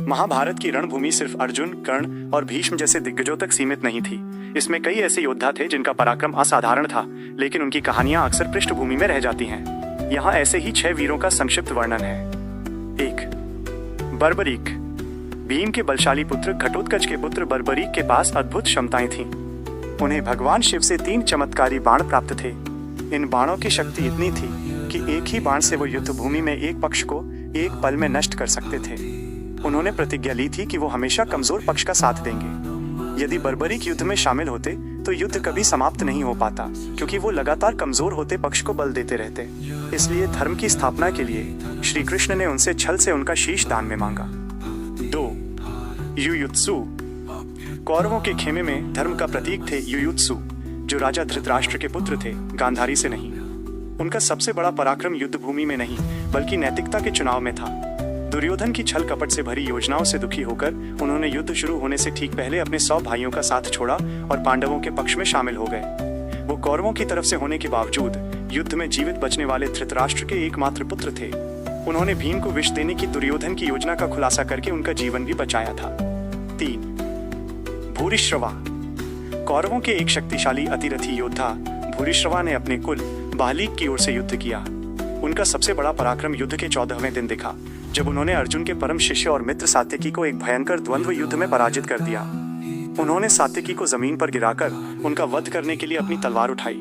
महाभारत की रणभूमि सिर्फ अर्जुन, कर्ण और भीष्म जैसे दिग्गजों तक सीमित नहीं थी। इसमें कई ऐसे योद्धा थे जिनका पराक्रम असाधारण था, लेकिन उनकी कहानियां अक्सर पृष्ठभूमि में रह जाती हैं। यहाँ ऐसे ही 6 वीरों का संक्षिप्त वर्णन है। 1. बर्बरीक। भीम के बलशाली पुत्र घटोत्कच के पुत्र बर्बरीक के पास अद्भुत क्षमताएं थीं। उन्हें भगवान शिव से 3 चमत्कारी बाण प्राप्त थे। इन बाणों की शक्ति इतनी थी कि एक ही बाण से वो युद्ध भूमि में एक पक्ष को एक पल में नष्ट कर सकते थे। उन्होंने प्रतिज्ञा ली थी कि वो हमेशा कमजोर पक्ष का साथ देंगे। यदि बर्बरीक युद्ध में शामिल होते तो युद्ध कभी समाप्त नहीं हो पाता, क्योंकि वो लगातार कमजोर होते पक्ष को बल देते रहते। इसलिए धर्म की स्थापना के लिए श्री कृष्ण ने उनसे छल से उनका शीश दान में मांगा। 2. युयुत्सु। कौरवों के खेमे में धर्म का प्रतीक थे युयुत्सु, जो राजा धृतराष्ट्र के पुत्र थे, गांधारी से नहीं। उनका सबसे बड़ा पराक्रम युद्ध भूमि में नहीं बल्कि नैतिकता के चुनाव में था। दुर्योधन की छल कपट से भरी योजनाओं से दुखी होकर उन्होंने युद्ध शुरू होने से ठीक पहले अपने 100 भाइयों का साथ छोड़ा और पांडवों के पक्ष में शामिल हो गए। वो कौरवों की तरफ से होने के बावजूद युद्ध में जीवित बचने वाले धृतराष्ट्र के एकमात्र पुत्र थे। उन्होंने भीम को विष देने की दुर्योधन की योजना का खुलासा करके उनका जीवन भी बचाया था। 3. भूरिश्रवा। कौरवों के एक शक्तिशाली अतिरथी योद्धा भूरिश्रवा ने अपने कुल बालीक की ओर से युद्ध किया। उनका सबसे बड़ा पराक्रम युद्ध के 14वें दिन दिखा, जब उन्होंने अर्जुन के परम शिष्य और मित्र सात्यकी को एक भयंकर द्वंद्व युद्ध में पराजित कर दिया। उन्होंने सात्यकी को जमीन पर गिराकर उनका वध करने के लिए अपनी तलवार उठाई।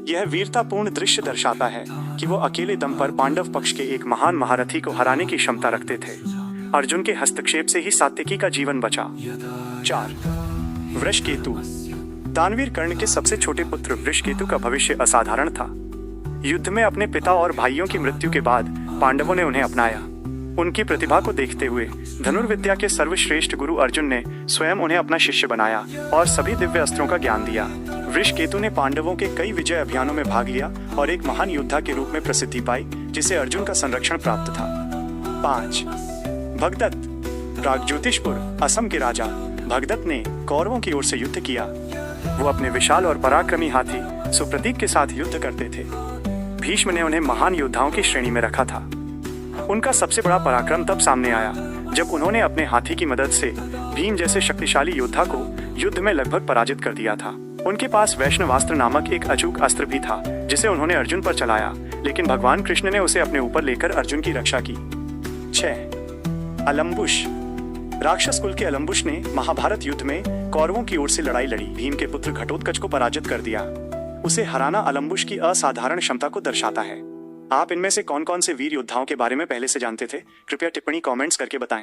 यह वीरतापूर्ण दृश्य दर्शाता है कि वो अकेले दम पर पांडव पक्ष के एक महान महारथी को हराने की क्षमता रखते थे। अर्जुन के हस्तक्षेप से ही सात्यकी का जीवन बचा। 4. वृषकेतु। दानवीर कर्ण के सबसे छोटे पुत्र वृषकेतु का भविष्य असाधारण था। युद्ध में अपने पिता और भाइयों की मृत्यु के बाद पांडवों ने उन्हें अपनाया। उनकी प्रतिभा को देखते हुए धनुर्विद्या के सर्वश्रेष्ठ गुरु अर्जुन ने स्वयं उन्हें अपना शिष्य बनाया और सभी दिव्य अस्त्रों का ज्ञान दिया। वृषकेतु ने पांडवों के कई विजय अभियानों में भाग लिया और एक महान योद्धा के रूप में प्रसिद्धि पाई, जिसे अर्जुन का संरक्षण प्राप्त था। 5. भगदत्त। प्रागज्योतिषपुर असम के राजा भगदत्त ने कौरवों की ओर से युद्ध किया। वो अपने विशाल और पराक्रमी हाथी सुप्रतीक के साथ युद्ध करते थे। भीष्म ने उन्हें महान योद्धाओं की श्रेणी में रखा था। उनका सबसे बड़ा पराक्रम तब सामने आया जब उन्होंने अपने हाथी की मदद से भीम जैसे शक्तिशाली योद्धा को युद्ध में लगभग पराजित कर दिया था। उनके पास वैष्णवास्त्र नामक एक अचूक अस्त्र भी था, जिसे उन्होंने अर्जुन पर चलाया, लेकिन भगवान कृष्ण ने उसे अपने ऊपर लेकर अर्जुन की रक्षा की। 6. अलम्बुश। राक्षस कुल के अलम्बुश ने महाभारत युद्ध में कौरवों की ओर से लड़ाई लड़ी, भीम के पुत्र घटोत्कच को पराजित कर दिया। उसे हराना अलम्बुश की असाधारण क्षमता को दर्शाता है। आप इनमें से कौन कौन से वीर योद्धाओं के बारे में पहले से जानते थे? कृपया टिप्पणी कमेंट्स करके बताएं।